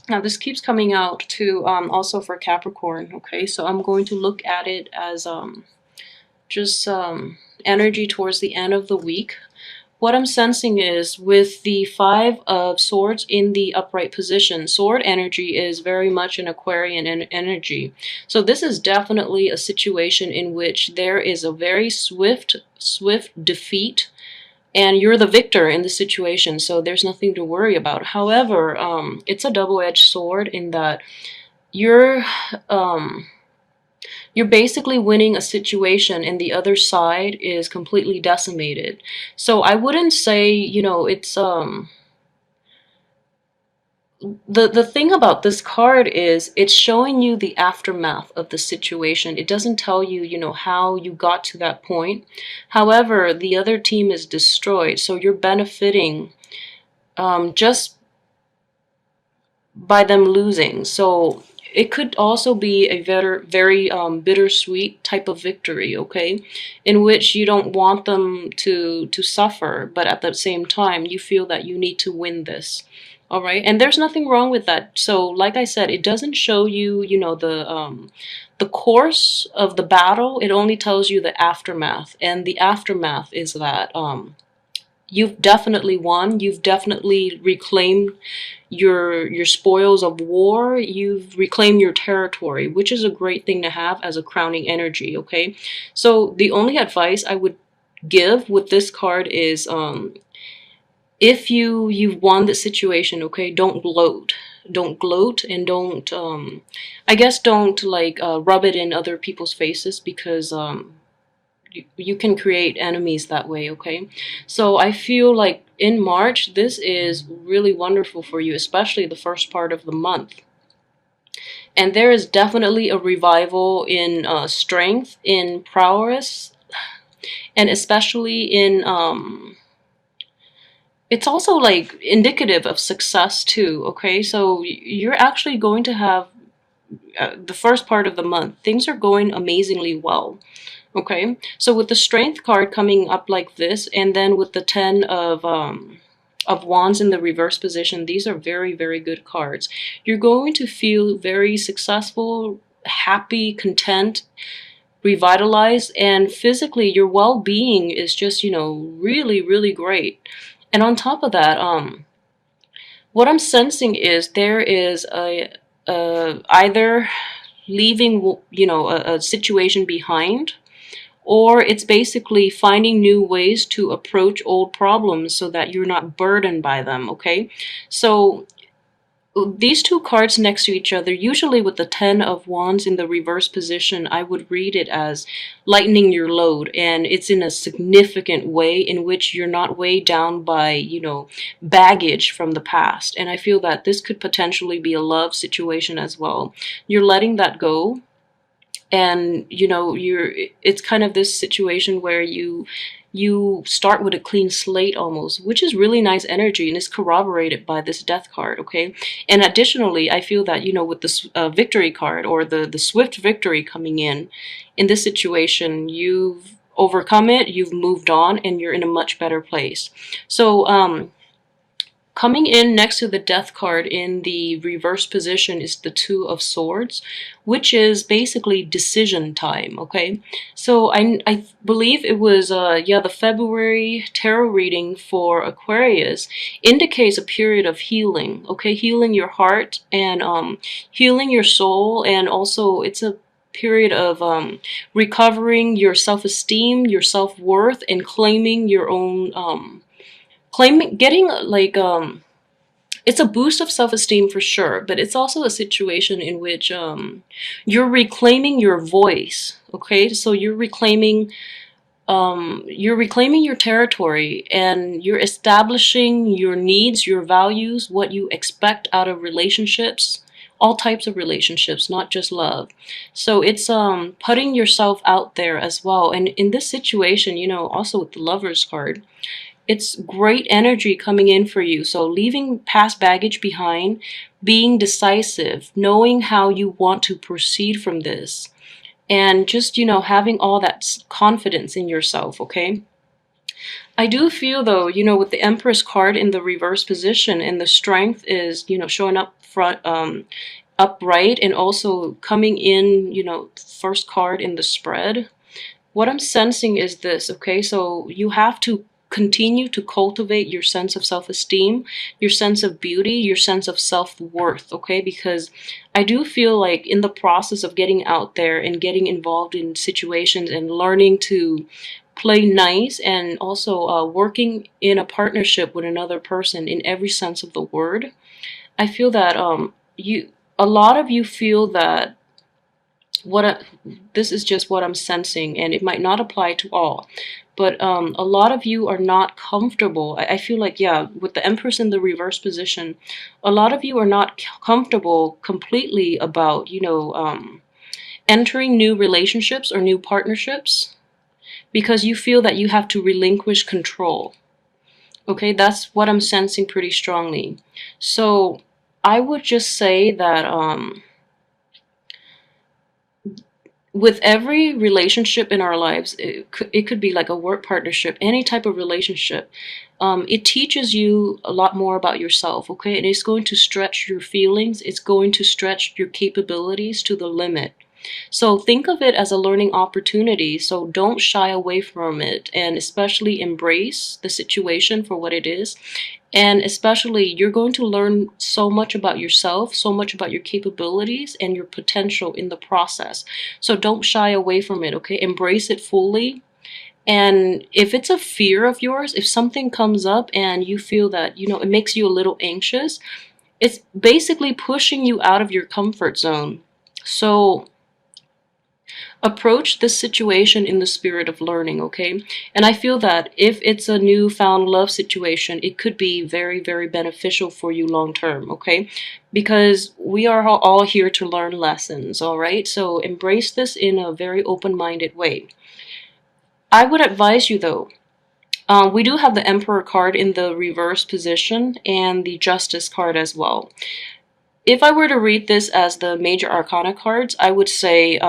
Now this keeps coming out to also for Capricorn, okay? So I'm going to look at it as just energy towards the end of the week. What I'm sensing is with the Five of Swords in the upright position, sword energy is very much an Aquarian energy. So this is definitely a situation in which there is a very swift defeat, and you're the victor in the situation, so there's nothing to worry about. However, it's a double-edged sword in that you're um, you're basically winning a situation and the other side is completely decimated. So I wouldn't say, it's the thing about this card is it's showing you the aftermath of the situation. It doesn't tell you, how you got to that point. However, the other team is destroyed, so you're benefiting just by them losing. So it could also be a very bittersweet type of victory, okay, in which you don't want them to suffer, but at the same time you feel that you need to win this. All right, and there's nothing wrong with that. So like I said, it doesn't show you, the course of the battle. It only tells you the aftermath, and the aftermath is that you've definitely won. You've definitely reclaimed your spoils of war. You've reclaimed your territory, which is a great thing to have as a crowning energy, okay? So the only advice I would give with this card is if you've won the situation, okay, don't gloat. Don't gloat, and don't I guess don't like rub it in other people's faces, because you can create enemies that way, okay? So I feel like in March, this is really wonderful for you, especially the first part of the month. And there is definitely a revival in strength, in prowess, and especially in it's also like indicative of success too, okay? So you're actually going to have the first part of the month, things are going amazingly well. Okay, so with the strength card coming up like this, and then with the 10 of wands in the reverse position, these are very good cards. You're going to feel very successful, happy, content, revitalized, and physically your well-being is just, really great. And on top of that, what I'm sensing is there is either leaving, a situation behind, or it's basically finding new ways to approach old problems so that you're not burdened by them, okay? So these two cards next to each other, usually with the 10 of wands in the reverse position, I would read it as lightening your load, and it's in a significant way in which you're not weighed down by, baggage from the past. And I feel that this could potentially be a love situation as well. You're letting that go, and it's kind of this situation where you start with a clean slate almost, which is really nice energy, and is corroborated by this death card, okay? And additionally, I feel that, with this victory card, or the swift victory coming in this situation, you've overcome it, you've moved on, and you're in a much better place. So coming in next to the death card in the reverse position is the Two of Swords, which is basically decision time, okay? So I believe it was, the February tarot reading for Aquarius indicates a period of healing, okay? Healing your heart and healing your soul, and also it's a period of recovering your self-esteem, your self-worth, and claiming your own getting like it's a boost of self-esteem for sure, but it's also a situation in which you're reclaiming your voice, okay? So you're reclaiming your territory, and you're establishing your needs, your values, what you expect out of relationships, all types of relationships, not just love. So it's putting yourself out there as well. And in this situation, also with the Lovers card, it's great energy coming in for you. So leaving past baggage behind, being decisive, knowing how you want to proceed from this, and just, having all that confidence in yourself, okay? I do feel though, with the Empress card in the reverse position and the strength is, showing up front, upright, and also coming in, first card in the spread. What I'm sensing is this, okay? So you have to continue to cultivate your sense of self-esteem, your sense of beauty, your sense of self-worth, okay? Because I do feel like in the process of getting out there and getting involved in situations and learning to play nice, and also working in a partnership with another person in every sense of the word, I feel that a lot of you feel that this is just what I'm sensing, and it might not apply to all, but a lot of you are not comfortable. I feel like, yeah, with the Empress in the reverse position, a lot of you are not comfortable completely about, entering new relationships or new partnerships because you feel that you have to relinquish control. Okay, that's what I'm sensing pretty strongly. So I would just say that with every relationship in our lives, it could be like a work partnership, any type of relationship. It teaches you a lot more about yourself, okay? And it's going to stretch your feelings. It's going to stretch your capabilities to the limit. So think of it as a learning opportunity. So don't shy away from it, and especially embrace the situation for what it is. And especially, you're going to learn so much about yourself, so much about your capabilities and your potential in the process. So don't shy away from it, okay? Embrace it fully. And if it's a fear of yours, if something comes up and you feel that, it makes you a little anxious, it's basically pushing you out of your comfort zone. So approach this situation in the spirit of learning, okay? And I feel that if it's a newfound love situation, it could be very, very beneficial for you long term, okay? Because we are all here to learn lessons, all right? So embrace this in a very open-minded way. I would advise you though, we do have the Emperor card in the reverse position and the Justice card as well. If I were to read this as the major arcana cards, I would say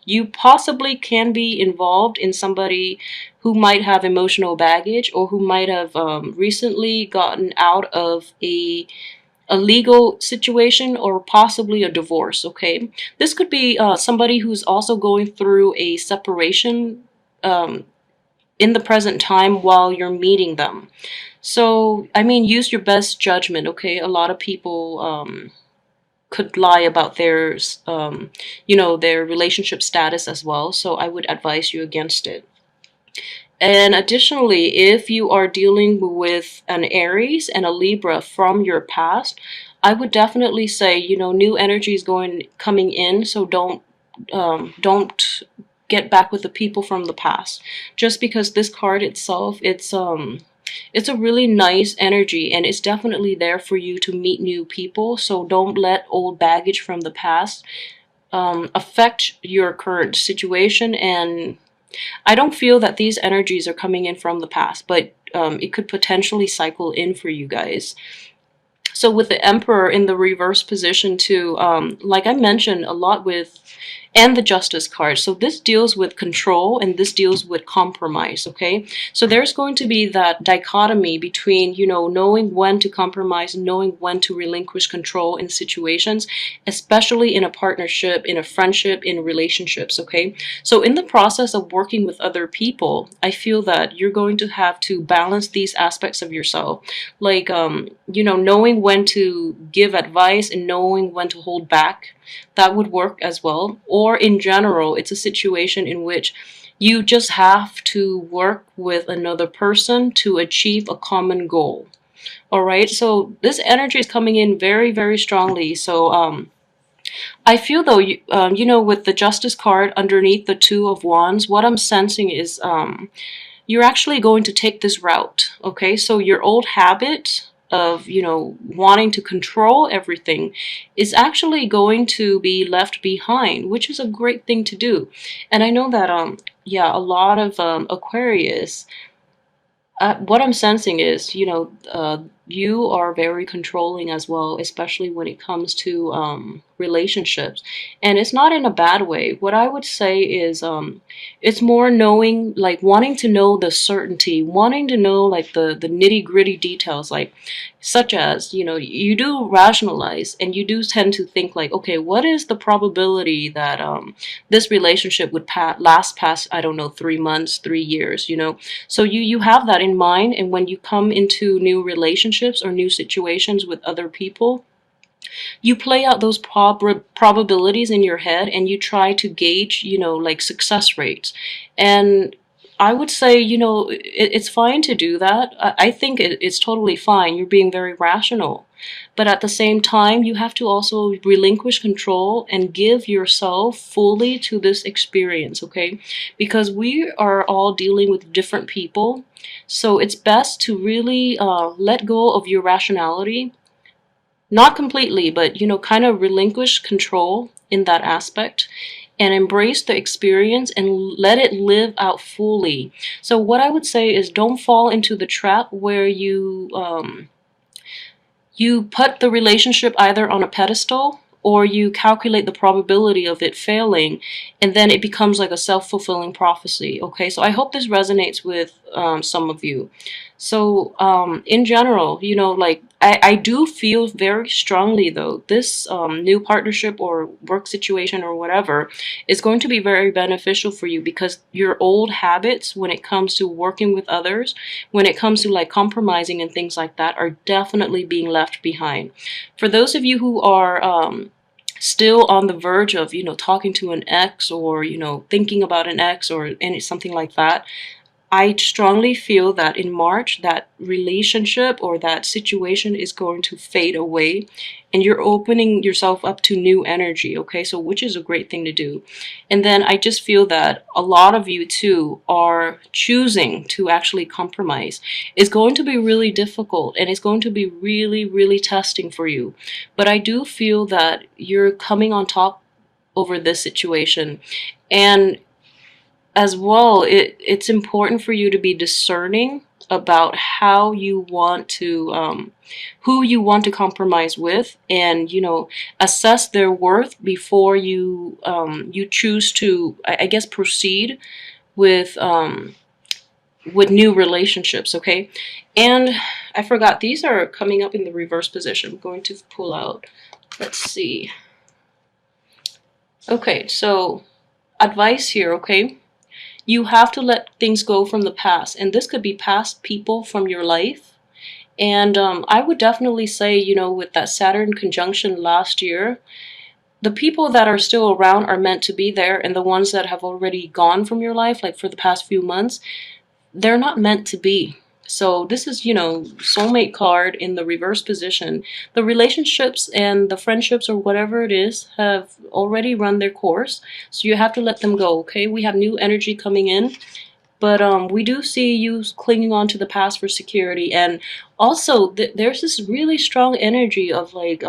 you possibly can be involved in somebody who might have emotional baggage, or who might have recently gotten out of a legal situation, or possibly a divorce, okay? This could be somebody who's also going through a separation in the present time while you're meeting them. So, I mean, use your best judgment, okay? A lot of people could lie about their, their relationship status as well. So I would advise you against it. And additionally, if you are dealing with an Aries and a Libra from your past, I would definitely say, new energy is coming in. So don't get back with the people from the past. Just because this card itself, it's a really nice energy, and it's definitely there for you to meet new people. So don't let old baggage from the past affect your current situation. And I don't feel that these energies are coming in from the past, but it could potentially cycle in for you guys. So with the Emperor in the reverse position too, like I mentioned a lot and the Justice card. So this deals with control, and this deals with compromise, okay? So there's going to be that dichotomy between, knowing when to compromise, knowing when to relinquish control in situations, especially in a partnership, in a friendship, in relationships, okay? So in the process of working with other people, I feel that you're going to have to balance these aspects of yourself. Like, knowing when to give advice and knowing when to hold back. That would work as well. Or in general, it's a situation in which you just have to work with another person to achieve a common goal. All right, so this energy is coming in very, very strongly. So I feel though, with the Justice card underneath the Two of Wands, what I'm sensing is you're actually going to take this route, okay? So your old habit of, wanting to control everything is actually going to be left behind, which is a great thing to do. And I know that, yeah, a lot of Aquarius, what I'm sensing is, you are very controlling as well, especially when it comes to relationships. And it's not in a bad way. What I would say is it's more knowing, like wanting to know the certainty, wanting to know like the nitty gritty details, like such as, you know, you do rationalize and you do tend to think like, okay, what is the probability that this relationship would last past, I don't know, 3 months, 3 years, you know? So you have that in mind, and when you come into new relationships or new situations with other people, you play out those probabilities in your head and you try to gauge, you know, like success rates. And I would say, you know, it's fine to do that. I think it's totally fine. You're being very rational. But at the same time, you have to also relinquish control and give yourself fully to this experience, okay? Because we are all dealing with different people. So it's best to really let go of your rationality, not completely, but, you know, kind of relinquish control in that aspect and embrace the experience and let it live out fully. So what I would say is don't fall into the trap where you put the relationship either on a pedestal or you calculate the probability of it failing, and then it becomes like a self-fulfilling prophecy. Okay, so I hope this resonates with some of you. So in general, you know, like I do feel very strongly though this new partnership or work situation or whatever is going to be very beneficial for you, because your old habits when it comes to working with others, when it comes to like compromising and things like that, are definitely being left behind. For those of you who are still on the verge of, you know, talking to an ex, or, you know, thinking about an ex or something like that, I strongly feel that in March, that relationship or that situation is going to fade away and you're opening yourself up to new energy, okay? So, which is a great thing to do. And then I just feel that a lot of you too are choosing to actually compromise. It's going to be really difficult and it's going to be really, really testing for you. But I do feel that you're coming on top over this situation. And as well, it's important for you to be discerning about how you want to who you want to compromise with, and, you know, assess their worth before you you choose to, I guess, proceed with new relationships. Okay, and I forgot, these are coming up in the reverse position. I'm going to pull out, let's see. Okay, so advice here, okay? You have to let things go from the past, and this could be past people from your life. And I would definitely say, you know, with that Saturn conjunction last year, the people that are still around are meant to be there, and the ones that have already gone from your life, like for the past few months, they're not meant to be. So this is, you know, soulmate card in the reverse position. The relationships and the friendships or whatever it is have already run their course. So you have to let them go, okay? We have new energy coming in. But we do see you clinging on to the past for security. And also, there's this really strong energy of like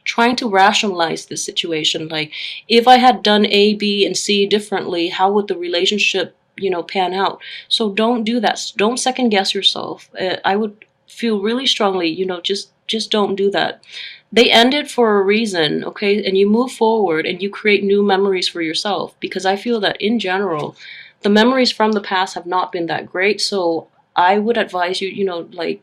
trying to rationalize this situation. Like, if I had done A, B, and C differently, how would the relationship, you know, pan out? So don't do that. Don't second guess yourself. I would feel really strongly, you know, just don't do that. They ended for a reason, okay? And you move forward and you create new memories for yourself, because I feel that in general, the memories from the past have not been that great. So I would advise you, you know, like,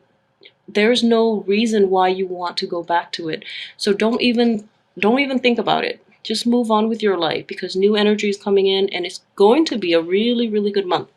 there's no reason why you want to go back to it. So don't even think about it. Just move on with your life, because new energy is coming in and it's going to be a really, really good month.